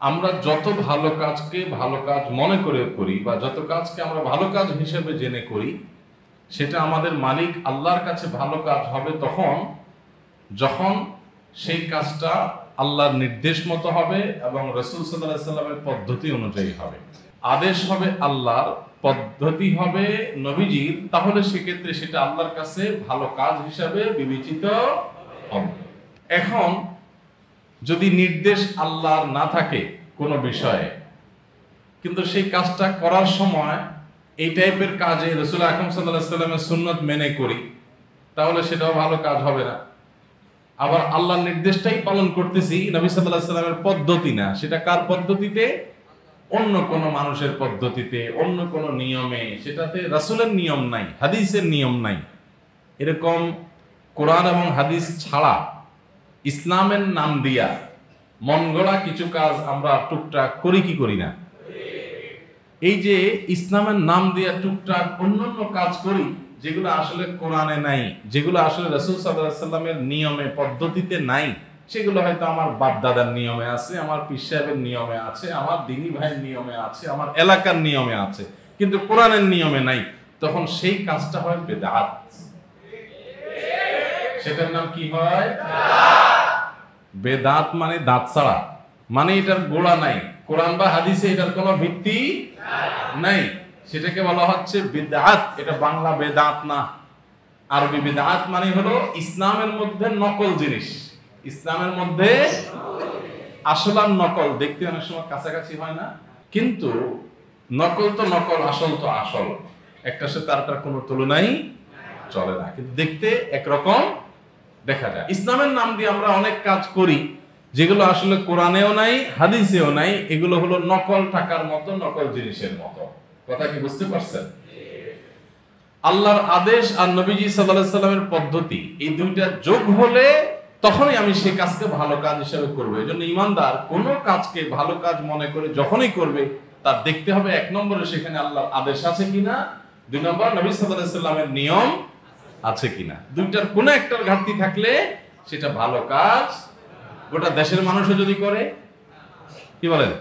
আমরা যত ভালো কাজকে ভালো কাজ মনে করে করি বা যত কাজকে আমরা ভালো কাজ হিসেবে জেনে করি, সেটা আমাদের মালিক আল্লাহর কাছে ভালো কাজ হবে যখন সেই কাজটা আল্লাহর নির্দেশ মতো হবে এবং রাসূল সাল্লাল্লাহু আলাইহি সাল্লামের পদ্ধতি অনুযায়ী হবে। আদেশ হবে আল্লাহর, পদ্ধতি হবে নবীজির, তাহলে সেক্ষেত্রে সেটা আল্লাহর কাছে ভালো কাজ হিসাবে বিবেচিত হবে। এখন যদি নির্দেশ আল্লাহর না থাকে কোনো বিষয়ে, কিন্তু সেই কাজটা করার সময় এই টাইপের কাজে রাসূল আকরাম সাল্লাল্লাহু আলাইহি সাল্লামের সুন্নাত মেনে করি, তাহলে সেটাও ভালো কাজ হবে না। আবার আল্লাহর নির্দেশটাই পালন করতেছি, নবী সাল্লাল্লাহু আলাইহি সাল্লামের পদ্ধতি না, সেটা কার পদ্ধতিতে? অন্য কোনো মানুষের পদ্ধতিতে, অন্য কোনো নিয়মে, সেটাতে রাসূলের নিয়ম নাই, হাদিসের নিয়ম নাই। এরকম কোরআন এবং হাদিস ছাড়া ইসলামের নাম দিয়া মন গড়া কিছু কাজ আমরা টুকটাক করি কি করি না? এই যে ইসলামের নাম দিয়া টুকটাক অন্যান্য কাজ করি, যেগুলো আসলে কোরআনে নাই, যেগুলো আসলে রাসূল সাল্লাল্লাহু আলাইহি সাল্লামের নিয়মে পদ্ধতিতে নাই, সেগুলো হয়তো আমার বাপ দাদার নিয়মে আছে, আমার পীর সাহেবের নিয়মে আছে, আমার দিনী ভাইয়ের নিয়মে আছে, আমার এলাকার নিয়মে আছে, কিন্তু কোরআনের নিয়মে নাই, তখন সেই কাজটা হয় বেদাত। সেটার নাম কি হয়? বেদাত। মানে দাঁত ছাড়া, মানে এটার গোড়া নাই, কোরআন বা হাদিসে এটার কোনো ভিত্তি নাই, সেটাকে বলা হচ্ছে বিদআত। এটা বাংলা বেদাত না, আরবি বিদআত মানে হলো ইসলামের মধ্যে নকল জিনিস। ইসলামের মধ্যে আসল আর নকল দেখতে অনেক সময় কাছাকাছি হয় না, কিন্তু নকল তো নকল, আসল তো আসল, একটার সাথে আরেকটার কোনো তুলনাই চলে না, কিন্তু দেখতে একরকম দেখা যায়। ইসলামের নাম দিয়ে আমরা অনেক কাজ করি যেগুলো আসলে কোরআনেও নাই, হাদিসেও নাই, এগুলো হলো নকল টাকার মতো, নকল জিনিসের মতো। কথা কি বুঝতে পারছেন? আল্লাহর আদেশ আর নবীজি সাল্লাল্লাহু আলাইহি সাল্লামের পদ্ধতি, এই দুইটা যোগ হলে তখনই আমি সেই কাজকে ভালো কাজ হিসেবে করব। এজন্য ইমানদার কোনো কাজকে ভালো কাজ মনে করে যখনই করবে, তার দেখতে হবে এক নম্বরে সেখানে আল্লাহর আদেশ আছে কিনা, দুই নম্বর নবী সাল্লাল্লাহু আলাইহি সাল্লামের নিয়ম আছে কিনা। দুইটার কোনো একটার ঘাটতি থাকলে সেটা ভালো কাজ। গোটা দেশের মানুষও যদি করে, কি বলেন,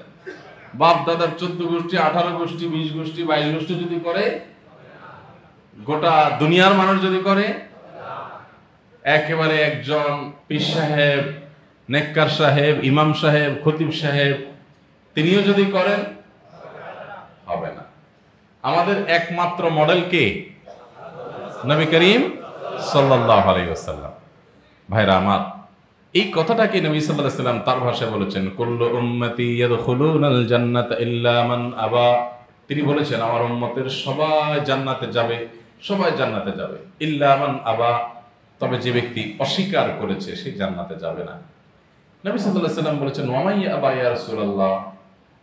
বাপ দাদার 14 গোষ্ঠী, 18 গোষ্ঠী, 20 গোষ্ঠী, 22 গোষ্ঠী যদি করে, গোটা দুনিয়ার মানুষ যদি করে, একেবারে একজন পীর সাহেব, নেককার সাহেব, ইমাম সাহেব, খতিব সাহেব তিনিও যদি করেন, হবে না। আমাদের একমাত্র মডেল কে? নবী করিম সাল্লাল্লাহু আলাইহি ওয়াসাল্লাম। ভাইরা আমার, এই কথাটাকে নবী সাল্লাল্লাহু আলাইহি ওয়াসাল্লাম তার ভাষায় বলেছেন, কুল্লু উম্মতি ইয়াদখুলুনাল জান্নাতা ইল্লা মান আবা। তিনি বলেছেন আমার উম্মতের সবাই জান্নাতে যাবে, সবাই জান্নাতে যাবে, ইল্লা মান আবা, তবে যে ব্যক্তি অস্বীকার করেছে সে জান্নাতে যাবে না। নবী সাল্লাল্লাহু আলাইহি ওয়াসাল্লাম বলেছেন, ওয়া মান ইয়াবা ইয়া রাসূলুল্লাহ,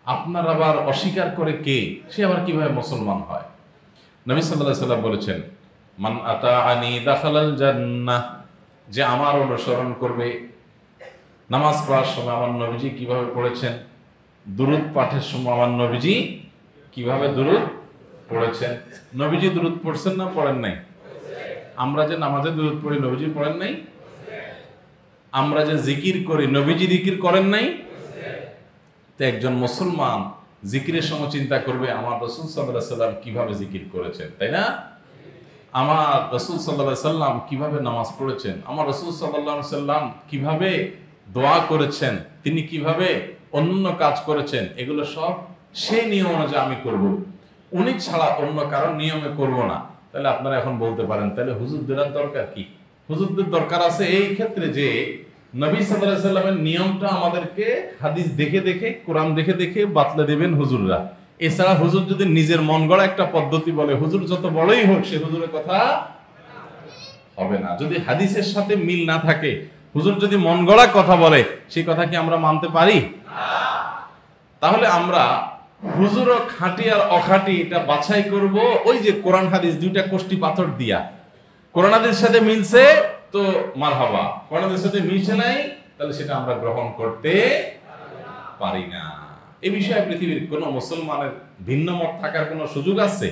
আপনার আবার অস্বীকার করে কে? সে আবার কিভাবে মুসলমান হয়? নবী সাল্লাল্লাহু আলাইহি ওয়াসাল্লাম বলেছেন, মান আতাআনি দাখালাল জান্নাহ, যে আমার অনুসরণ করবে। নামাজ পড়ার সময় আমার নবীজি কিভাবে পড়েছেন, দুরূদ পাঠের সময় আমার নবীজি কিভাবে দুরূদ পড়েছেন। নবীজি দুরূদ পড়ছেন না পড়েন নাই? আমরা যে নামাজে দুরূদ পড়ি, নবীজি পড়েন নাই? আমরা যে জিকির করি, নবীজি জিকির করেন নাই? তো একজন মুসলমান জিকিরের সময় চিন্তা করবে আমার রাসূল সাল্লাল্লাহু আলাইহি সাল্লাম কিভাবে জিকির করেছেন, তাই না? আমার রাসূল সাল্লাল্লাহু আলাইহি সাল্লাম কিভাবে নামাজ পড়েছেন, আমার রাসূল সাল্লাল্লাহু আলাইহি সাল্লাম কিভাবে দোয়া করেছেন, তিনি কিভাবে অন্য কাজ করেছেন, এগুলো সব সেই নিয়ম অনুযায়ী আমি করব, উনি ছাড়া অন্য কারণ নিয়মে করব না। তাহলে আপনারা এখন বলতে পারেন, তাহলে হুজুরদের দরকার কি? হুজুরদের দরকার আছে এই ক্ষেত্রে যে নবী সাল্লাল্লাহু আলাইহি সাল্লামের নিয়মটা আমাদেরকে হাদিস দেখে দেখে, কোরআন দেখে দেখে বাতলে দিবেন হুজুররা। এছাড়া হুজুর যদি নিজের মন গড়া একটা পদ্ধতি বলে, হুজুর যত বড়ই হোক, সে হুজুরের কথা হবে না। যদি হাদিসের সাথে মিল না থাকে, হুজুর যদি মন গড়া কথা বলে, সেই কথা কি আমরা মানতে পারি? তাহলে আমরা হুজুর ও খাঁটি আর অখাঁটি এটা বাছাই করব ওই যে কোরআন হাদিস দুইটা কোষ্টি পাথর দিয়া। কোরআন হাদিসের সাথে মিলছে তো মারহাবা, কোরআন হাদিসের সাথে মিলছে নাই, তাহলে সেটা আমরা গ্রহণ করতে পারি না। এই বিষয়ে পৃথিবীর কোন মুসলমানের ভিন্ন মত থাকার কোন সুযোগ আছে?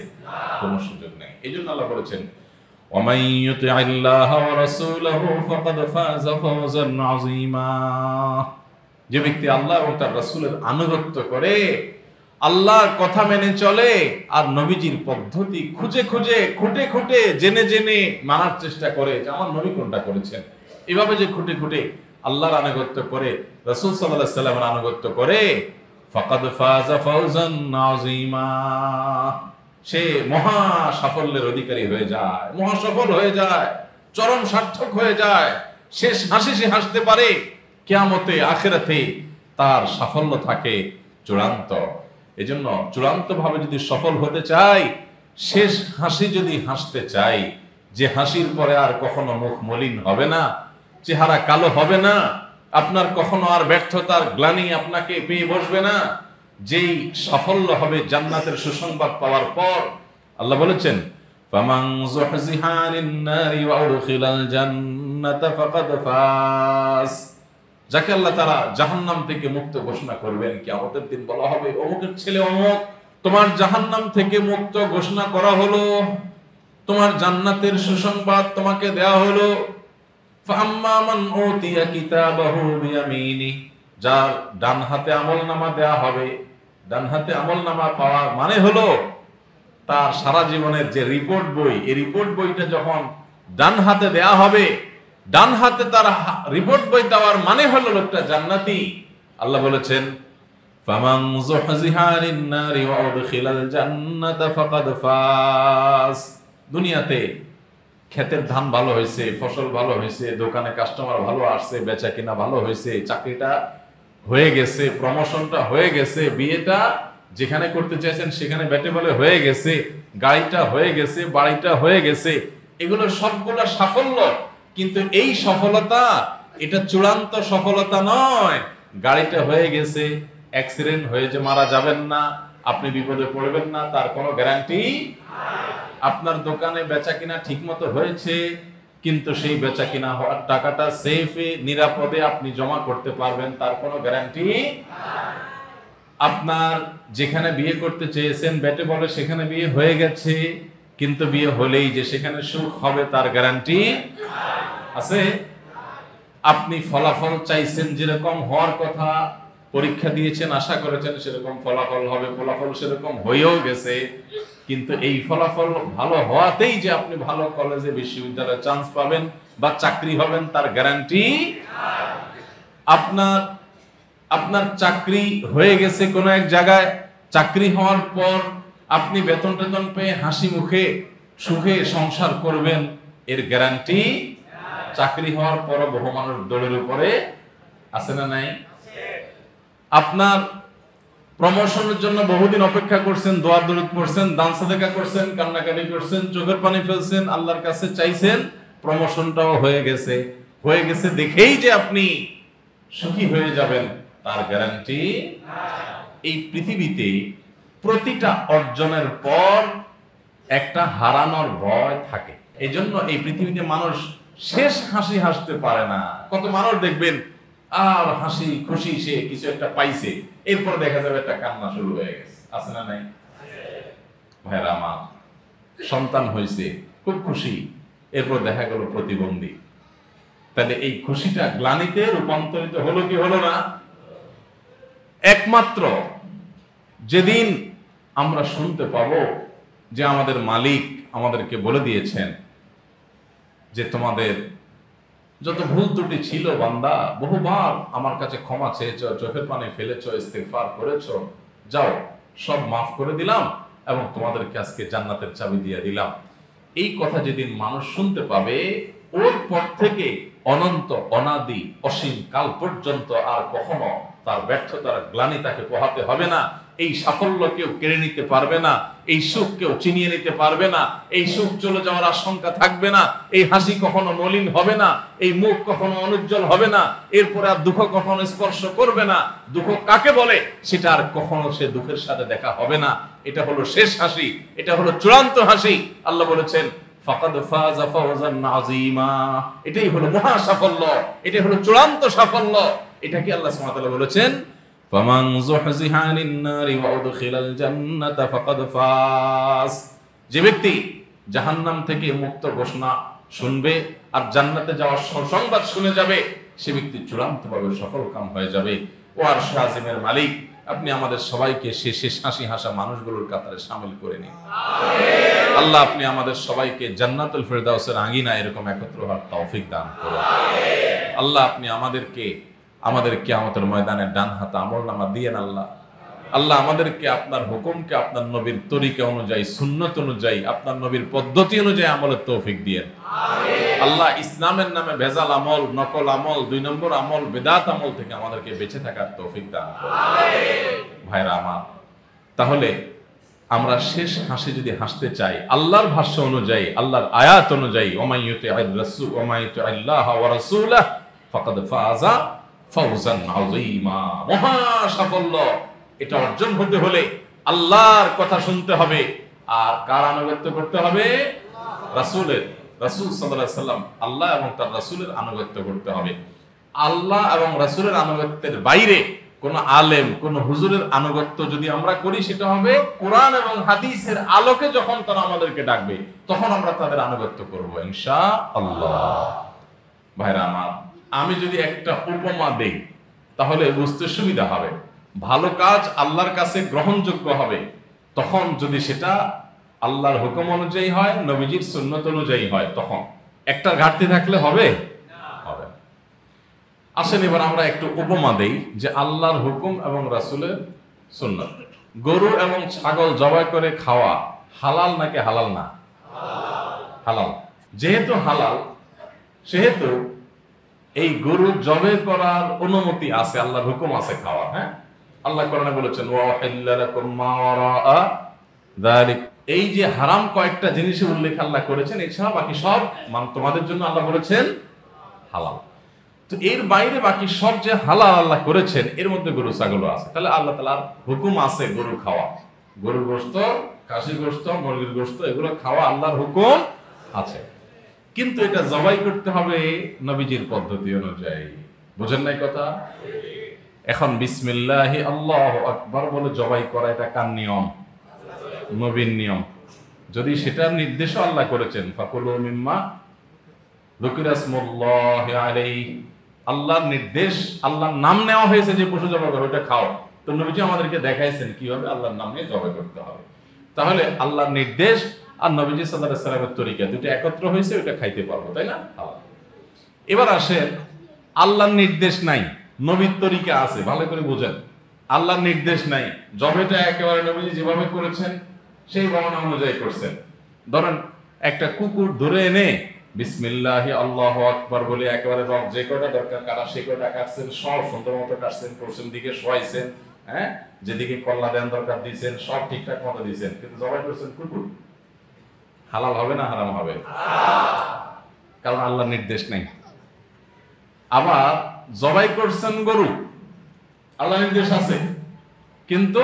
কোন সুযোগ নেই। এই জন্য আল্লাহ বলেছেন, ওয়ামান ইউতি'আল্লাহা ওয়া রাসূলাহু ফাকাদ ফাযা ফাওজান আযীমা। যে ব্যক্তি আল্লাহ এবং তার রাসূলের আনুগত্য করে, আল্লাহর কথা মেনে চলে, আর নবীজির পদ্ধতি খুঁজে খুঁজে খুঁটে খুঁটে জেনে জেনে মানার চেষ্টা করে যে আমার নবী কোনটা করেছেন, এভাবে যে খুঁটে খুঁটে আল্লাহর আনুগত্য করে, রাসূল সাল্লাল্লাহু আলাইহি সাল্লামের আনুগত্য করে, ফাকাদ ফাযা ফাওজান আযীমা, সে মহা সাফল্যের অধিকারী হয়ে যায়, মহা সফল হয়ে যায়, চরম সার্থক হয়ে যায়। শেষ হাসি সে হাসতে পারে, কিয়ামতে আখিরাতে তার সাফল্য থাকে চূড়ান্ত। এজন্য চূড়ান্ত ভাবে যদি সফল হতে চাই, শেষ হাসি যদি হাসতে চাই, যে হাসির পরে আর কখনো মুখ মলিন হবে না, চেহারা কালো হবে না, আপনার কখনো আর ব্যর্থতার গ্লানি আপনাকে পেয়ে বসবে না, যেই সাফল্য হবে জান্নাতের সুসংবাদ পাওয়ার পর। আল্লাহ বলেছেন, ফামান যুহজিহা আনিন নারি ওয়া উদখিলাল জান্নাতা ফাকাদ ফাজ, যাকে আল্লাহ তাআলা জাহান্নাম থেকে মুক্ত ঘোষণা করবেন, কিয়ামতের দিন বলা হবে, অমুকের ছেলে অমুক, তোমার জাহান্নাম থেকে মুক্ত ঘোষণা করা হলো, তোমার জান্নাতের সুসংবাদ তোমাকে দেয়া হলো। ফাআম্মা মান উতিয়া কিতাবাহু বিয়ামিনি, যার ডান হাতে আমলনামা দেয়া হবে। ডান হাতে আমলনামা পাওয়া মানে হলো তার সারা জীবনের যে রিপোর্ট বই, এই রিপোর্ট বইটা যখন ডান হাতে দেয়া হবে, ডান হাতে তার রিপোর্ট বই দেওয়ার মানে হলো লোকটা জান্নাতি। আল্লাহ বলেছেন, ফামান যুহজিহা আনিন নারি ওয়া উদখিলাল জান্নাতা ফাকাদ ফাজ। দুনিয়াতে ক্ষেতের ধান ভালো হয়েছে, ফসল ভালো হয়েছে, দোকানে কাস্টমার ভালো আসছে, বেচা কিনা ভালো হয়েছে, চাকরিটা হয়ে গেছে, প্রমোশনটা হয়ে গেছে, বিয়েটা যেখানে করতে চাইছেন সেখানে ব্যাটে বলে হয়ে গেছে, গাড়িটা হয়ে গেছে, বাড়িটা হয়ে গেছে, এগুলো সবগুলো সাফল্য। কিন্তু এই সফলতা এটা চূড়ান্ত সফলতা নয়। গাড়িটা হয়ে গেছে, অ্যাক্সিডেন্ট হয়ে যে মারা যাবেন না, আপনি বিপদে পড়বেন না, তার কোনো গ্যারান্টি। আপনার দোকানে বেচা কিনা ঠিক মতো হয়েছে, কিন্তু সেই বেচা কিনা হওয়ার টাকাটা সেফে নিরাপদে আপনি জমা করতে পারবেন, তার কোনো গ্যারান্টি। আপনার যেখানে বিয়ে করতে চেয়েছেন ব্যাটে বলে সেখানে বিয়ে হয়ে গেছে, কিন্তু বিয়ে হলেই যে সেখানে সুখ হবে তার গ্যারান্টি আছে। আপনি ফলাফল চাইছেন যেরকম হওয়ার কথা, পরীক্ষা দিয়েছেন, আশা করেছেন সেরকম ফলাফল হবে, ফলাফল সেরকম হয়েও গেছে, কিন্তু এই ফলাফল ভালো হওয়াতেই যে আপনি ভালো কলেজে বিশ্ববিদ্যালয়ে চান্স পাবেন বা চাকরি হবেন তার গ্যারান্টি। আপনার চাকরি হয়ে গেছে কোনো এক জায়গায়, চাকরি হওয়ার পর আপনি বেতন টেতন পেয়ে হাসি মুখে সুখে সংসার করবেন, এর গ্যারান্টি। চাকরি হওয়ার পর বহু মানুষ দৌড়ের উপরে আছে না নাই? আপনার প্রমোশনের জন্য বহুদিন অপেক্ষা করছেন, দোয়া দরুদ পড়ছেন, দান সাদেকা করছেন, কান্নাকাটি করছেন, চোখের পানি ফেলছেন, আল্লাহর কাছে চাইছেন, প্রমোশনটাও হয়ে গেছে। হয়ে গেছে দেখেই যে আপনি সুখী হয়ে যাবেন তার গ্যারান্টি। এই পৃথিবীতে প্রতিটা অর্জনের পর একটা হারানোর ভয় থাকে। এই জন্য এই পৃথিবীতে মানুষ শেষ হাসি হাসতে পারে না। কত মানুষ দেখবেন আর হাসি খুশি, সে কিছু একটা পাইছে, এরপর দেখা যাবে একটা কান্না শুরু হয়ে গেছে, আছে না নাই? ভাইরা আমার, সন্তান হয়েছে, খুব খুশি, এরপর দেখা গেল প্রতিবন্ধী। তাহলে এই খুশিটা গ্লানিতে রূপান্তরিত হলো কি হলো না? একমাত্র যেদিন আমরা শুনতে পাবো যে আমাদের মালিক আমাদেরকে বলে দিয়েছেন যে তোমাদের যত ভুল ত্রুটি ছিল বান্দা, বহুবার আমার কাছে ক্ষমা চেয়েছ, চোখের পানি ফেলেছ, ইস্তিগফার করেছ, যাও সব মাফ করে দিলাম এবং তোমাদেরকে আজকে জান্নাতের চাবি দিয়ে দিলাম। এই কথা যেদিন মানুষ শুনতে পাবে, ওর পর থেকে অনন্ত অনাদি অসীম কাল পর্যন্ত আর কখনো তার ব্যর্থতার গ্লানি তাকে পোহাতে হবে না। এই সাফল্য কেউ কেড়ে নিতে পারবে না, এই সুখ কেউ চিনিয়ে নিতে পারবে না, এই সুখ চলে যাওয়ার আশঙ্কা থাকবে না, এই হাসি কখনো মলিন হবে না, এই মুখ কখনো অনুজ্জ্বল হবে না, এরপরে আর দুঃখ কখনো স্পর্শ করবে না। দুঃখ কাকে বলে সেটা আর কখনো সে দুঃখের সাথে দেখা হবে না। এটা হলো শেষ হাসি, এটা হলো চূড়ান্ত হাসি। আল্লাহ বলেছেন, ফাকাদ ফাযা ফাওজান আযীমা, এটাই হলো মহা সাফল্য, এটাই হলো চূড়ান্ত সাফল্য। এটা কি আল্লাহ সুবহানাহু ওয়া তাআলা বলেছেন, ফামান যুহজিহা আনিন নারি ওয়া উদখিলাল জান্নাতা ফাকাদ ফাজ। যে ব্যক্তি জাহান্নাম থেকে মুক্ত ঘোষণা শুনবে আর জান্নাতে যাওয়ার সংবাদ শুনে যাবে, সে ব্যক্তি চূড়ান্তভাবে সফল কাম হয়ে যাবে। ও আরশ আজিমের মালিক, আপনি আমাদের সবাইকে শেষ হাসি হাসা মানুষগুলোর কাতারে শামিল করে নিন। আল্লাহ, আপনি আমাদের সবাইকে জান্নাতুল ফেরদাউসের আঙ্গিনা এরকম একত্র হওয়ার তৌফিক দান করুন। আল্লাহ, আপনি আমাদের কিয়ামতের ময়দানে ডান হাতে আমলনামা দিয়েন। আল্লাহ, আমাদেরকে আপনার হুকুমকে আপনার নবীর তরিকা অনুযায়ী, সুন্নত অনুযায়ী, আপনার নবীর পদ্ধতি অনুযায়ী আমলের তৌফিক দিয়েন। আল্লাহ, ইসলামের নামে ভেজাল আমল, নকল আমল, 2 নম্বর আমল, বেদাত আমল থেকে আমাদেরকে বেঁচে থাকার তৌফিক দান করুন। ভাইরা আমার, তাহলে আমরা শেষ হাসি যদি হাসতে চাই আল্লাহর ভাষ্য অনুযায়ী, আল্লাহর আয়াত অনুযায়ী, ওমাই ইউতি'আর রাসূল ওমাই ইউতি'আল্লাহ ওয়া রাসূলাহু ফাকাদ ফাযা ফাওজান আযীমা। মহা সাফল্য এটা অর্জন হতে হলে আল্লাহর কথা শুনতে হবে। আর কার আনুগত্য করতে হবে? রাসূল সাল্লাল্লাহু আলাইহি সাল্লাম, আল্লাহ এবং তার রাসূলের আনুগত্য করতে হবে। আল্লাহ এবং রাসূলের আনুগত্যের বাইরে কোন আলেম, কোন হুজুরের আনুগত্য যদি আমরা করি, সেটা হবে কোরআন এবং হাদিসের আলোকে। যখন তারা আমাদেরকে ডাকবে তখন আমরা তাদের আনুগত্য করব ইনশাআল্লাহ। ভাইরা আমার, আমি যদি একটা উপমা দেই তাহলে বুঝতে সুবিধা হবে। ভালো কাজ আল্লাহর কাছে গ্রহণযোগ্য হবে তখন যদি সেটা আল্লাহর হুকুম অনুযায়ী হয়, নবীজির সুন্নত অনুযায়ী হয়। তখন একটা ঘাটতি থাকলে হবে হবে। আসেন এবার আমরা একটু উপমা দেই যে আল্লাহর হুকুম এবং রাসূলের সুন্নাত। গরু এবং ছাগল জবাই করে খাওয়া হালাল নাকি হালাল না? হালাল। যেহেতু হালাল, সেহেতু এই গরু জবাই করার অনুমতি আছে, আল্লাহর হুকুম আছে খাওয়া। হ্যাঁ, আল্লাহ কোরআনে বলেছেন ওয়া উহিল্লা লাকুম মা ওয়ারাআ যালিক। এই যে হারাম কয়েকটা জিনিসের উল্লেখ আল্লাহ করেছেন, এছাড়া বাকি সব তোমাদের জন্য আল্লাহ বলেছেন হালাল। তো এর বাইরে বাকি সব যে হালাল আল্লাহ করেছেন, এর মধ্যে গরু ছাগলও আছে। তাহলে আল্লাহ তাআলার হুকুম আছে গরু খাওয়া, গরুর গোশত, খাসির গোশত, মুরগির গোশত, এগুলো খাওয়া আল্লাহর হুকুম আছে। কিন্তু এটা জবাই করতে হবে নবীজির পদ্ধতি অনুযায়ী। বুঝেন নাই কথা? এখন বিসমিল্লাহি আল্লাহু আকবার বলে জবাই করা, এটা কার নিয়ম? নবীর নিয়ম। যদি সেটার নির্দেশও আল্লাহ করেছেন, ফাকুলু মিম্মা যুকিরা ইসমুল্লাহি আলাইহি, আল্লাহর নির্দেশ, আল্লাহর নাম নেওয়া হয়েছে যে পশু জবাই করো, ওটা খাও। তো নবীজি আমাদেরকে দেখাইছেন কিভাবে আল্লাহর নাম নিয়ে জবাই করতে হবে। তাহলে আল্লাহর নির্দেশ আর নবীজি সাল্লাল্লাহু আলাইহি সাল্লামের তরিকা দুটো একত্র হয়েছে, ওটা খাইতে পারবো, তাই না? এবার আসেন, আল্লাহর নির্দেশ নাই, নবীর তরিকা আছে। ভালো করে বুঝেন, আল্লাহর নির্দেশ নাই, জবাইটা একেবারে নবীজি যেভাবে করেছেন সেই বর্ণনা অনুযায়ী করছেন। ধরেন একটা কুকুর ধরে এনে বিসমিল্লাহি আল্লাহু আকবার বলে একেবারে যে কয়টা দরকার কাটা সে কয়টা কাটছেন, সব সুন্দর মতো কাটছেন, পশ্চিম দিকে শোয়াইছেন, হ্যাঁ, যেদিকে কল্লা দেন দরকার দিয়েছেন, সব ঠিকঠাক মতো দিয়েছেন, কিন্তু জবাই করছেন কুকুর। হালাল হবে না হারাম হবে? কারণ আল্লাহর নির্দেশ নেই। আবার জবাই করছেন গরু, আল্লাহর নির্দেশ আছে, কিন্তু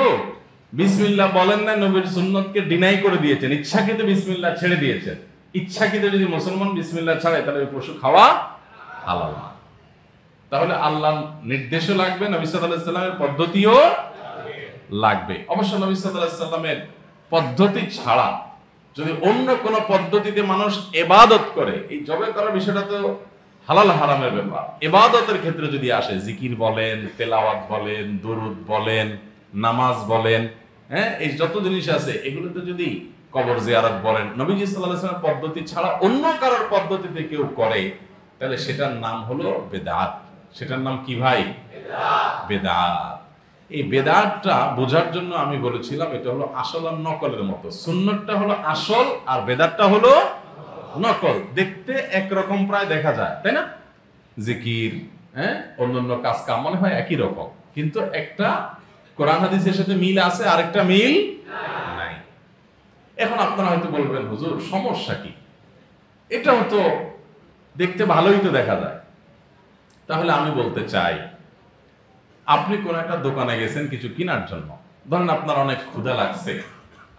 বিসমিল্লাহ বলেন না, নবীর সুন্নতকে ডিনাই করে দিয়েছেন, ইচ্ছাকৃত বিসমিল্লাহ ছেড়ে দিয়েছেন। ইচ্ছাকৃত যদি মুসলমান বিসমিল্লাহ ছাড়ে তাহলে ওই পশু খাওয়া হালাল না। তাহলে আল্লাহর নির্দেশও লাগবে, নবী সাল্লাল্লাহু আলাইহি সাল্লামের পদ্ধতিও লাগবে। অবশ্য নবী সাল্লাল্লাহু আলাইহি সাল্লামের পদ্ধতি ছাড়া যদি অন্য কোন পদ্ধতিতে মানুষ ইবাদত করে, এই জবাই করার বিষয়টা তো হালাল হারামের ব্যাপার। ইবাদতের ক্ষেত্রে যদি আসে, জিকির বলেন, তেলাওয়াত বলেন, দুরুদ বলেন, নামাজ বলেন, হ্যাঁ, এই যত জিনিস আছে এগুলোতে যদি কবর জিয়ারত বলেন, নবীজি সাল্লাল্লাহু আলাইহি ওয়াসাল্লামের পদ্ধতি ছাড়া অন্য কারোর পদ্ধতিতে কেউ করে, তাহলে সেটার নাম হলো বেদাত। সেটার নাম কি ভাই? বেদাত। এই বেদাতটা বোঝার জন্য আমি বলেছিলাম এটা হলো আসল আর নকলের মতো। সুন্নতটা হলো আসল আর বেদাতটা হলো নকল। দেখতে একরকম প্রায় দেখা যায়, তাই না? জিকির, হ্যাঁ, অন্যান্য কাজ কাম মনে হয় একই রকম, কিন্তু একটা কোরআন হাদিসের সাথে মিল আছে, আরেকটা মিল নাই। এখন আপনারা হয়তো বলবেন, হুজুর সমস্যা কি? এটাও তো দেখতে ভালোই তো দেখা যায়। তাহলে আমি বলতে চাই, আপনি কোন একটা দোকানে গেছেন কিছু কেনার জন্য, ধরেন আপনার অনেক ক্ষুধা লাগছে,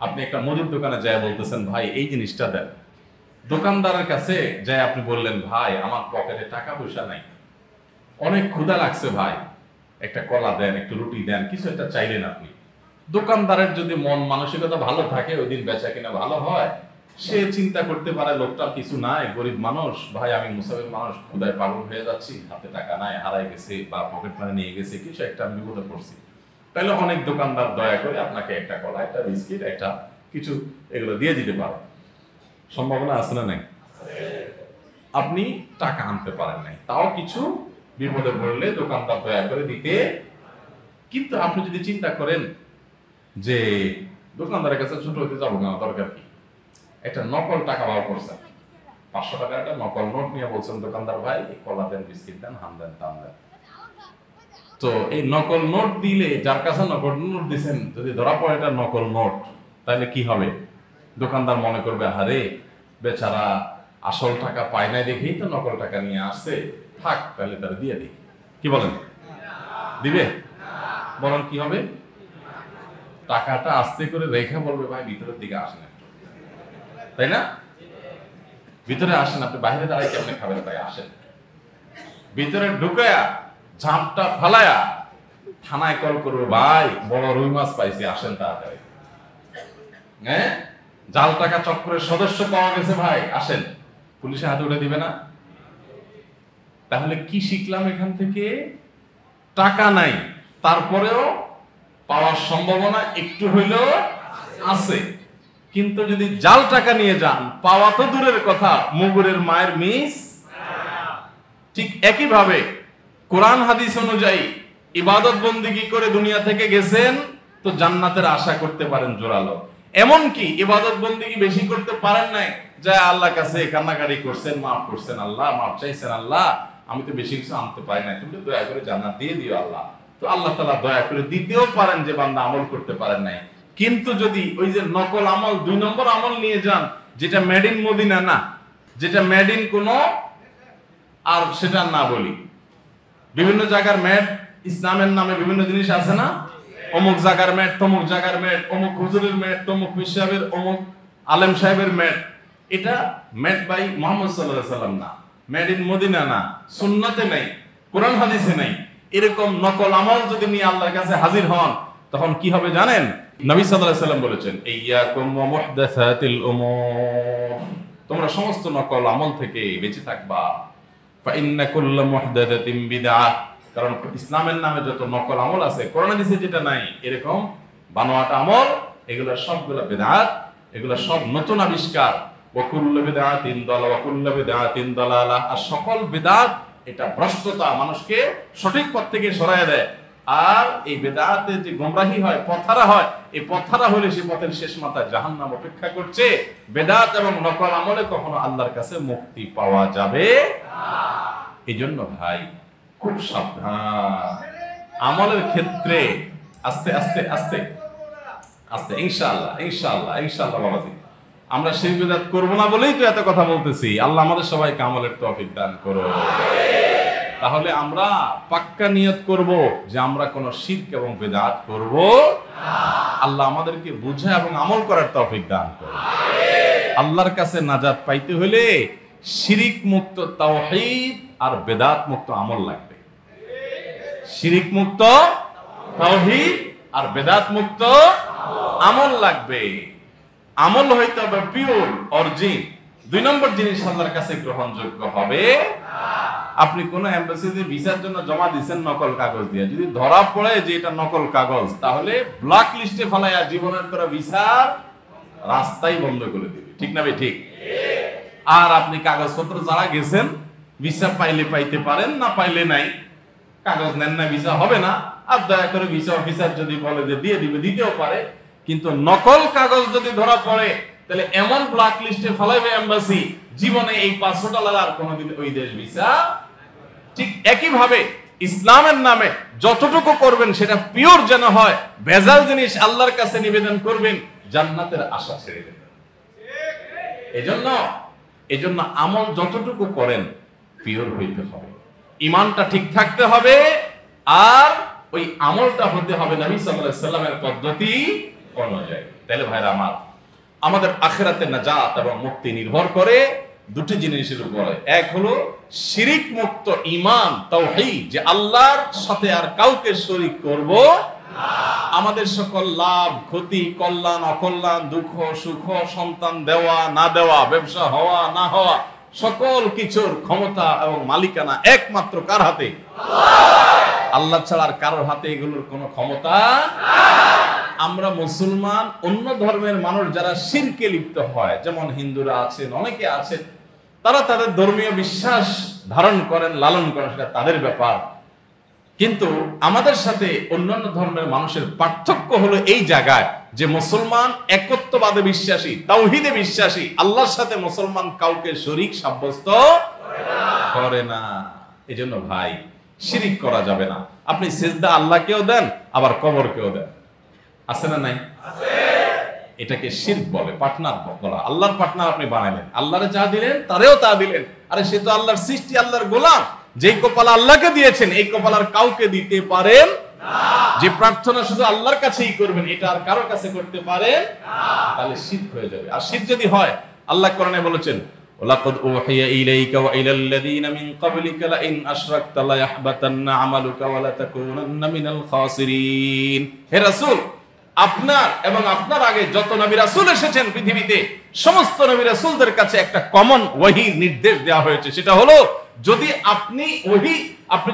আপনি একটা মুদির দোকানে যায় বলতেছেন, ভাই এই জিনিসটা দেন। দোকানদারের কাছে যায় আপনি বললেন, ভাই আমার পকেটে টাকা পয়সা নাই, অনেক ক্ষুধা লাগছে ভাই, একটা কলা দেন, একটু রুটি দেন, কিছু একটা চাইলেন আপনি। দোকানদারের যদি মন মানসিকতা ভালো থাকে, ওই দিন বেচা কিনা ভালো হয়, সে চিন্তা করতে পারে লোকটার কিছু নাই, গরিব মানুষ, ভাই আমি মুসাফির মানুষ, ক্ষুধায় পাগল হয়ে যাচ্ছি, হাতে টাকা নাই, হারাই গেছে বা পকেট মানি নিয়ে গেছে, কিছু একটা আমি বিপদে পড়ছি। তাহলে অনেক দোকানদার দয়া করে আপনাকে একটা কলা, একটা বিস্কিট, একটা কিছু এগুলো দিয়ে দিতে পারে। সম্ভাবনা আছে না নাই? আপনি টাকা আনতে পারেন নাই, তাও কিছু বিপদে পড়লে দোকানদার দয়া করে দিতে। কিন্তু আপনি যদি চিন্তা করেন যে দোকানদারের কাছে ছোট হতে যাবো না, দরকার কি, একটা নকল টাকা বার করছেন, 500 টাকার একটা নকল নোট নিয়ে বলছেন দোকানদার ভাই কলা দেন, বিস্কিট দেন, হাম দেন, তাম দেন। তো এই নকল নোট দিলে, যার কাছে নকল নোট দিচ্ছেন, যদি ধরা পড়ে এটা নকল নোট, তাহলে কি হবে? দোকানদার মনে করবে আরে বেচারা আসল টাকা পায় নাই দেখেই তো নকল টাকা নিয়ে আসছে, থাক তাহলে তারা দিয়ে দিই। কি বলেন? দিবে? বরং কি হবে, টাকাটা আস্তে করে রেখে বলবে ভাই ভিতরের দিকে আসেন একটু, তাই না? ভিতরে আসেন, আপনি বাইরে দাঁড়াই কেমনে খাবেন, তাই আসেন। ভিতরে ঢুকায়া ঝাঁপটা ফালায়া থানায় কল করবে, ভাই বড় রুই মাছ পাইছি, আসেন তাড়াতাড়ি। হ্যাঁ, জাল টাকা চক্রের সদস্য পাওয়া গেছে ভাই, আসেন। পুলিশে হাতে উঠে দিবে না? তাহলে কি শিখলাম এখান থেকে? টাকা নাই, তারপরেও পাওয়ার সম্ভাবনা একটু হইলেও আছে। কিন্তু যদি জাল টাকা নিয়ে যান, পাওয়া তো দূরের কথা, মুগুরের মায়ের মিস। ঠিক একই ভাবে কোরআন হাদিস অনুযায়ী ইবাদত বন্দেগী করে দুনিয়া থেকে গেছেন, তো জান্নাতের আশা করতে পারেন জোরালো। এমনকি ইবাদত বন্দেগী বেশি করতে পারেন নাই, যা আল্লাহর কাছে কান্নাকাটি করছেন, মাফ করছেন আল্লাহ, মাফ চাইছেন আল্লাহ, আমি তো বেশি কিছু আনতে পারি না, তুমি দয়া করে জান্নাত দিয়ে দিও আল্লাহ। তো আল্লাহ তাআলা দয়া করে দিতেও পারেন যে বান্দা আমল করতে পারেন নাই। কিন্তু যদি ওই যে নকল আমল, 2 নম্বর আমল নিয়ে যান, যেটা মেড ইন মদিনা না, যেটা মেড ইন কোন, আর সেটা না বলি, বিভিন্ন জায়গার মেড, ইসলামের নামে বিভিন্ন জিনিস আছে না, অমুক জায়গার মেড, তমুক জায়গার মেড, অমুক হুজুরের মেড, তমুক পীর সাহেবের, অমুক আলেম সাহেবের মেড, এটা মেড বাই মুহাম্মদ সাল্লাল্লাহু আলাইহি ওয়াসাল্লাম না, মেড ইন মদিনা না, সুন্নাতে নাই, কোরআন হাদিসে নাই। এরকম নকল আমল যদি নিয়ে আল্লাহর কাছে হাজির হন, তখন কি হবে জানেন? নবী সাল্লাল্লাহু আলাইহি ওয়াসাল্লাম বলেছেন, ইয়্যাকুম ওয়া মুহদাসাতিল উমুর, তোমরা সমস্ত নকল আমল থেকে বেঁচে থাকবা। ফা ইন্না কুল্লা মুহদাসাতিন বিদআহ, কারণ ইসলামের নামে যত নকল আমল আছে, কোরআন হাদিসে যেটা নাই, এরকম বানোয়াট আমল, এগুলো সবগুলো বিদআত, এগুলো সব নতুন আবিষ্কার। ওয়া কুল্লু বিদআতিন দালালা ওয়া কুল্লু বিদআতিন দালালা, আর সকল বিদআত এটা ভ্রষ্টতা, মানুষকে সঠিক পথ থেকে সরায় দেয়। আর এই বেদাতে যে গোমরাহি হয়, পথহারা হয়, এই পথহারা হলে সে পথের শেষ মাথায় জাহান্নাম অপেক্ষা করছে। বেদাত এবং নকল আমলে কখনো আল্লাহর কাছে মুক্তি পাওয়া যাবে না। এই জন্য ভাই খুব সাবধান আমলের ক্ষেত্রে। আস্তে আস্তে আস্তে আস্তে ইনশাআল্লাহ ইনশাআল্লাহ ইনশাআল্লাহ বাবাজি, আমরা শিরক বিদআত করব না বলেই তো এত কথা বলতেছি। আল্লাহ আমাদের সবাইকে আমলের তৌফিক দান করুন। তাহলে আমরা পাক্কা নিয়ত করব যে আমরা কোনো শিরক এবং বিদআত করব না। আল্লাহ আমাদেরকে বুঝা এবং আমল করার তৌফিক দান করুন। আল্লাহর কাছে নাজাত পাইতে হলে শিরক মুক্ত তাওহীদ আর বিদআত মুক্ত আমল লাগবে। শিরক মুক্ত তাওহীদ আর বিদআত মুক্ত আমল লাগবে। আমল হইতে হবে পিওর, অরিজিন। 2 নম্বর জিনিস আল্লাহর কাছে গ্রহণযোগ্য হবে। আপনি কোন এমবাসিতে ভিসার জন্য জমা দিবেন নকল কাগজ দিয়ে, যদি ধরা পড়ে যে এটা নকল কাগজ, তাহলে ব্ল্যাক লিস্টে ফেলায়া জীবনের তোরা ভিসার রাস্তাই বন্ধ করে দিবে। ঠিক না ভাই? ঠিক। আর আপনি কাগজপত্র যারা গেছেন, ভিসা পাইলে পাইতে পারেন, না পাইলে নাই, কাগজ নেন না, ভিসা হবে না। আর দয়া করে ভিসা অফিসার যদি বলে যে দিয়ে দিবে, দিতেও পারে। কিন্তু নকল কাগজ যদি ধরা পড়ে, তাহলে এমন ব্ল্যাক লিস্টে ফেলাইবে এমবাসি, জীবনে এই $500 আর কোনোদিন ওই দেশ ভিসা। ঠিক একই ভাবে ইসলামের নামে যতটুকু করবেন সেটা পিওর যেন হয়। ভেজাল জিনিস আল্লাহর কাছে নিবেদন করবেন, জান্নাতের আশা ছেড়ে দেবেন। এজন্য আমল যতটুকু করেন পিওর হইতে হবে, ঈমানটা ঠিক থাকতে হবে, আর ওই আমলটা হতে হবে নবী সাল্লাল্লাহু আলাইহি ওয়াসাল্লামের পদ্ধতি অনুযায়ী। তাহলে ভাইরা আমার, আমাদের আখিরাতের নাজাত এবং মুক্তি নির্ভর করে 2টি জিনিসের উপরে। এক হলো শিরিক মুক্ত ঈমান, তাওহীদ, যে আল্লাহর সাথে আর কাউকে শরীক করব আমাদের সকল লাভ, ক্ষতি, কল্যাণ, অকল্যাণ, দুঃখ, সুখ, সন্তান দেওয়া না দেওয়া, ব্যবসা হওয়া না হওয়া, সকল কিছুর ক্ষমতা এবং মালিকানা একমাত্র কার হাতে? আল্লাহ ছাড়া আর কারোর হাতে এগুলোর কোনো ক্ষমতা। আমরা মুসলমান, অন্য ধর্মের মানুষ যারা শিরকে লিপ্ত হয়, যেমন হিন্দুরা আছেন, অনেকে আছেন, তারা তাদের ধর্মীয় বিশ্বাস ধারণ করেন, লালন করেন, সেটা তাদের ব্যাপার। কিন্তু আমাদের সাথে অন্যান্য ধর্মের মানুষের পার্থক্য হলো এই জায়গায় যে মুসলমান একত্ববাদে বিশ্বাসী, তাওহীদে বিশ্বাসী। আল্লাহর সাথে মুসলমান কাউকে শরীক সাব্যস্ত করে না। এজন্য ভাই, শিরিক করা যাবে না। আপনি সিজদা আল্লাহকেও দেন, আবার কবরকেও দেন, আছে না নাই? এটাকে শিরক বলে, পার্টনার বলা। আল্লাহর পার্টনার আপনি বানাইলেন, আল্লাহরে যা দিলেন তারেও তা দিলেন। আরে সে তো আল্লাহর সৃষ্টি, আল্লাহর গোলাম। যেই কপাল আল্লাহকে দিয়েছেন, এই কপাল আর কাউকে দিতে পারেন না। যে প্রার্থনা শুধু আল্লাহর কাছেই করবেন, এটা আর কারোর কাছে করতে পারেন না, তাহলে শিরক হয়ে যাবে। আর শিরক যদি হয়, আল্লাহ কোরআনে বলেছেন, ওয়ালাকাদ উহিয়া ইলাইকা ওয়া ইলাল লাযিনা মিন ক্বাবলিকা লা ইন আশরাকতা লা ইয়াহবাতান্না আমালুকা ওয়া লা তাকুনান্না মিনাল খাসিরিন। হে রাসূল, আপনার এবং আপনার আগে যত নবী রাসূল এসেছেন পৃথিবীতে, সমস্ত নবী রাসূলদের কাছে একটা কমন ওহী নির্দেশ দেওয়া হয়েছে। সেটা হলো, যদি আপনি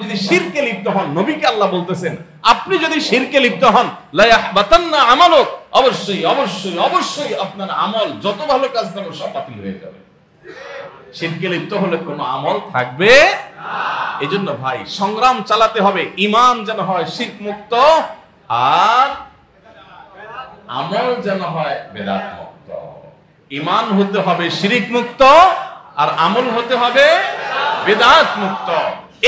যদি শিরকে লিপ্ত হন, নবীকে আল্লাহ বলতেছেন, আপনি যদি শিরকে লিপ্ত হন, লা ইয়াহবাতান্না আমালুক, অবশ্যই অবশ্যই অবশ্যই আপনার আমল, যত ভালো কাজ করেন সব বাতিল হয়ে যাবে। শিরকে লিপ্ত হলে কোনো আমল থাকবে না। এজন্য ভাই, সংগ্রাম চালাতে হবে, ঈমান যেন হয় শিরক মুক্ত, আর আমল যেন হয় বেদাত মুক্ত। ঈমান হতে হবে শিরক মুক্ত, আর আমল হতে হবে বেদাত মুক্ত।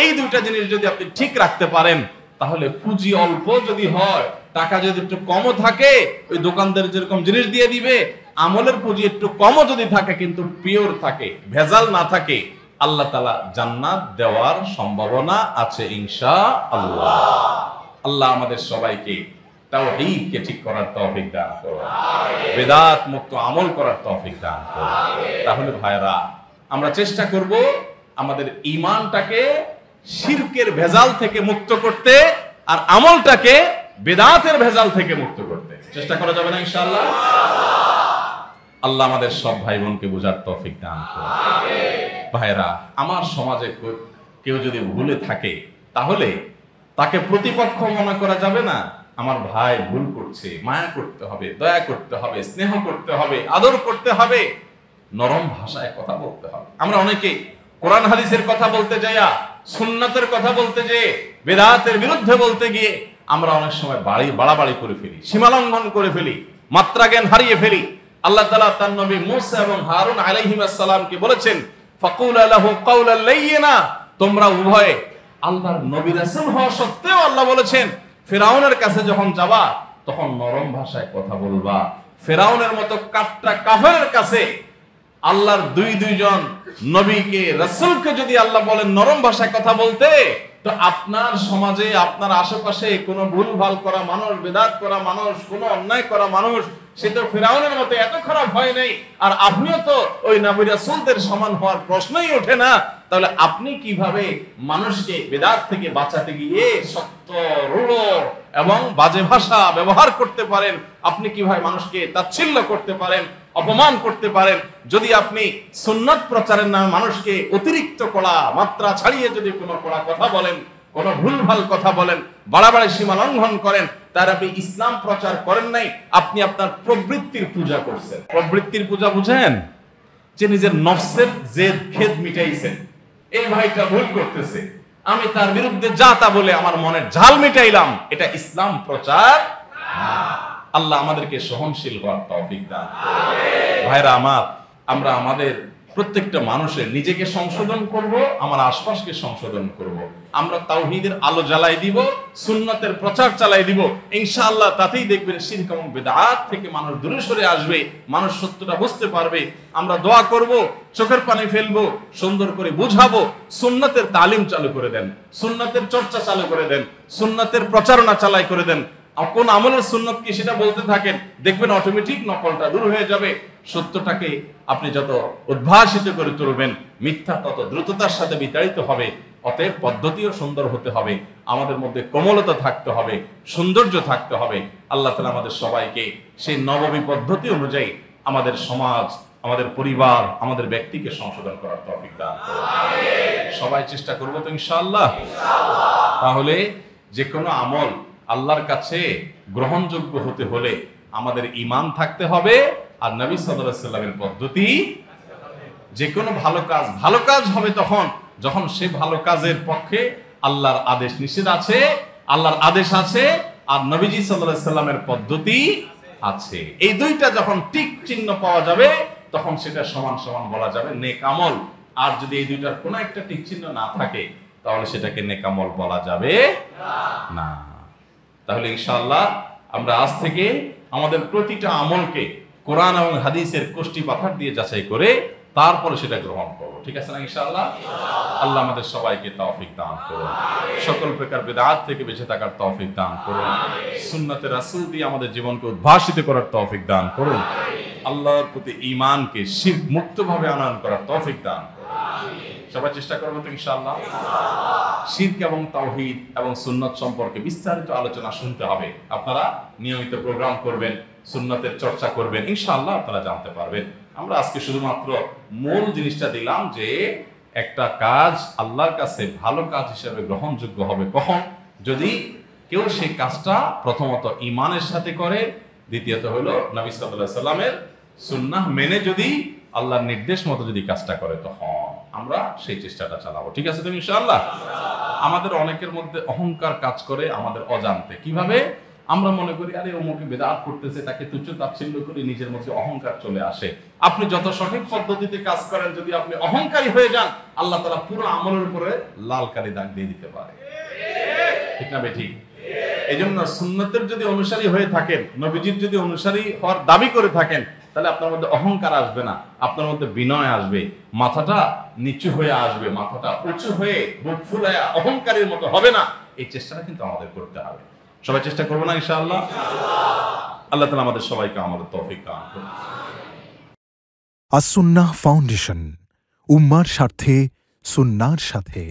এই দুইটা জিনিস যদি আপনি ঠিক রাখতে পারেন, তাহলে পুঁজি অল্প যদি হয়, টাকা যদি একটু কমও থাকে, ওই দোকানদার যেরকম জিনিস দিয়ে দিবে, আমলের পুঁজি একটু কমও যদি থাকে, কিন্তু পিওর থাকে, ভেজাল না থাকে, আল্লাহ তাআলা জান্নাত দেওয়ার সম্ভাবনা আছে ইনশাআল্লাহ। আল্লাহ আমাদের সবাইকে তাওহীদকে ঠিক করার তৌফিক দান করুন, বেদাত মুক্ত আমল করার তৌফিক দান করুন। তাহলে ভাইরা, আমরা চেষ্টা করব আমাদের ঈমানটাকে শিরকের ভেজাল থেকে মুক্ত করতে, আর আমলটাকে বেদাতের ভেজাল থেকে মুক্ত করতে। চেষ্টা করা যাবে না ইনশাআল্লাহ? আল্লাহ আমাদের সব ভাই বোনকে বোঝার তৌফিক দান করুন। ভাইরা, আমার সমাজে কেউ যদি ভুলে থাকে, তাহলে তাকে প্রতিপক্ষ মনে করা যাবে না। আমার ভাই ভুল করছে, মায়া করতে হবে, দয়া করতে হবে, স্নেহ করতে হবে, আদর করতে হবে, নরম ভাষায় কথা বলতে হবে। আমরা অনেকে কোরআন হাদিসের কথা বলতে যাইয়া, সুন্নাতের কথা বলতে যেয়ে, বেদাতের বিরুদ্ধে বলতে গিয়ে আমরা অনেক সময় বাড়াবাড়ি করে ফেলি, সীমালঙ্ঘন করে ফেলি, মাত্রা জ্ঞান হারিয়ে ফেলি। আল্লাহ তাআলা তার নবী মূসা এবং হারুন আলাইহিস সালামকে বলেছেন, ফাকুলা লাহু কাওলাল লাইয়িনা, তোমরা উভয়ে আল্লাহর নবী রাসূল হওয়া সত্ত্বেও আল্লাহ বলেছেন, ফিরাউনের কাছে যখন যাবা, তখন নরম ভাষায় কথা বলবা। ফিরাউনের মতো কাফটা কাফেরের কাছে আল্লাহর দুইজন নবীকে, রাসূলকে যদি আল্লাহ বলেন নরম ভাষায় কথা বলতে, তো আপনার সমাজে, আপনার আশেপাশে কোনো ভুলভাল করা মানুষ, বেদাত করা মানুষ, কোনো অন্যায় করা মানুষ, সে তো ফিরাউনের মতো এত খারাপ হয় নাই, আর আপনিও তো ওই নবী রাসূলদের সমান হওয়ার প্রশ্নই ওঠে না। তাহলে আপনি কিভাবে মানুষকে বেদাত থেকে বাঁচাতে গিয়ে সত্য, রূঢ় এবং বাজে ভাষা ব্যবহার করতে পারেন? আপনি কিভাবে মানুষকে তাচ্ছিল্য করতে পারেন, অপমান করতে পারেন? যদি আপনি সুন্নাত প্রচারের নামে মানুষকে অতিরিক্ত কড়া, মাত্রা ছাড়িয়ে যদি কোনো কড়া কথা বলেন, কোনো ভুলভাল কথা বলেন, বাড়াবাড়ি সীমা লঙ্ঘন করেন, তার আপনি ইসলাম প্রচার করেন নাই, আপনি আপনার প্রবৃত্তির পূজা করছেন। প্রবৃত্তির পূজা বুঝেন? যে নিজের নফসের জেদ খেদ মিটাইছেন। এই ভাইটা ভুল করতেছে, আমি তার বিরুদ্ধে যা তা বলে আমার মনের ঝাল মিটাইলাম, এটা ইসলাম প্রচার না। আল্লাহ আমাদেরকে সহনশীল হওয়ার তৌফিক দান করুন। ভাইরা আমার, আমরা আমাদের প্রত্যেকটা মানুষের নিজেকে সংশোধন করব, আমার আশপাশকে সংশোধন করব। আমরা তাওহীদের আলো জ্বালাই দিব, সুন্নাতের প্রচার চালাই দিব, ইনশাআল্লাহ তাতেই দেখবেন শিরক এবং বিদআত থেকে মানুষ দূরে সরে আসবে, মানুষ সত্যটা বুঝতে পারবে। আমরা দোয়া করব, চোখের পানি ফেলবো, সুন্দর করে বুঝাবো, সুন্নাতের তালিম চালু করে দেন, সুন্নাতের চর্চা চালু করে দেন, সুন্নাতের প্রচারণা চালাই করে দেন। কোন আমলের সুন্নাত কি সেটা বলতে থাকেন, দেখবেন অটোমেটিক নকলটা দূর হয়ে যাবে। সত্যটাকে আপনি যত উদ্ভাসিত করে তুলবেন, মিথ্যা তত দ্রুততার সাথে বিতাড়িত হবে। অতএব পদ্ধতিও সুন্দর হতে হবে, আমাদের মধ্যে কোমলতা থাকতে হবে, সৌন্দর্য থাকতে হবে। আল্লাহ তাআলা আমাদের সবাইকে সেই নববী পদ্ধতি অনুযায়ী আমাদের সমাজ, আমাদের পরিবার, আমাদের ব্যক্তিকে সংশোধন করার তৌফিক দান করুন। সবাই চেষ্টা করবো তো ইনশাআল্লাহ। তাহলে যে কোনো আমল আল্লাহর কাছে গ্রহণযোগ্য হতে হলে আমাদের ঈমান থাকতে হবে, আর নবী সাল্লাল্লাহু আলাইহি ওয়াসাল্লামের পদ্ধতি। যে কোনো ভালো কাজ হবে তখন যখন সে ভালো কাজের পক্ষে আল্লাহর আদেশ নিষেধ আছে, আল্লাহর আদেশ আছে, আর নবীজি সাল্লাল্লাহু আলাইহি ওয়াসাল্লামের পদ্ধতি আছে। এই দুইটা যখন টিক চিহ্ন পাওয়া যাবে তখন সেটা সমান সমান বলা যাবে নেক আমল। আর যদি এই দুইটার কোনো একটা টিক চিহ্ন না থাকে তাহলে সেটাকে নেক আমল বলা যাবে না। তাহলে ইনশাআল্লাহ আমরা আজ থেকে আমাদের প্রতিটা আমলকে কোরআন এবং হাদিসের কোষ্ঠী পাথর দিয়ে যাচাই করে তারপরে সেটা গ্রহণ করবো, ঠিক আছে না ইনশাআল্লাহ? আল্লাহ আমাদের সবাইকে তৌফিক দান করুন, সকল প্রকার বিদআত থেকে বেঁচে থাকার তৌফিক দান করুন, সুন্নতে রাসূল দিয়ে আমাদের জীবনকে উদ্ভাসিত করার তৌফিক দান করুন, আল্লাহর প্রতি ঈমানকে শিরক মুক্তভাবে আনয়ন করার তৌফিক দান করুন। সবাই চেষ্টা করবো তো ইনশাআল্লাহ। শিরক এবং তাওহীদ এবং সুন্নত সম্পর্কে বিস্তারিত আলোচনা শুনতে হবে। আপনারা নিয়মিত প্রোগ্রাম করবেন, সুন্নতের চর্চা করবেন, ইনশাআল্লাহ আপনারা জানতে পারবেন। আমরা আজকে শুধুমাত্র মূল জিনিসটা দিলাম যে একটা কাজ আল্লাহর কাছে ভালো কাজ হিসেবে গ্রহণযোগ্য হবে কখন, যদি কেউ সেই কাজটা প্রথমত ঈমানের সাথে করে, দ্বিতীয়ত হলো নবী সাল্লাল্লাহু আলাইহি ওয়াসাল্লামের সুন্নাহ মেনে যদি আল্লাহর নির্দেশ মতো যদি কাজটা করে তখন আমরা সেই চেষ্টাটা চালাবো, ঠিক আছে তো ইনশাআল্লাহ? আমাদের অনেকের মধ্যে অহংকার কাজ করে আমাদের অজান্তে। কিভাবে? আমরা মনে করি আরে অমুকে বিদআত করতেছে, তাকে তুচ্ছ তাচ্ছিল্য করে নিজের মধ্যে অহংকার চলে আসে। আপনি যত সঠিক পদ্ধতিতে কাজ করেন, যদি আপনি অহংকারী হয়ে যান, আল্লাহ তাআলা পুরো আমলের উপরে লাল কালি দাগ দিয়ে দিতে পারে, ঠিক না বেঠিক? এই জন্য সুন্নতের যদি অনুসারী হয়ে থাকেন, নবীজির যদি অনুসারী হওয়ার দাবি করে থাকেন, তাহলে আপনার মধ্যে অহংকার আসবে না, আপনার মধ্যে বিনয় আসবে, মাথাটা নিচু হয়ে আসবে, মাথাটা উঁচু হয়ে বুক ফুলায়া অহংকারের মতো হবে না। এই চেষ্টাটা কিন্তু আমাদের করতে হবে। সবাই চেষ্টা করবো না ইনশাআল্লাহ? আল্লাহ তাআলা আমাদের সবাইকে আমাদের তৌফিক দান করুন। আস-সুন্নাহ ফাউন্ডেশন, উম্মার স্বার্থে সুন্নাহর সাথে।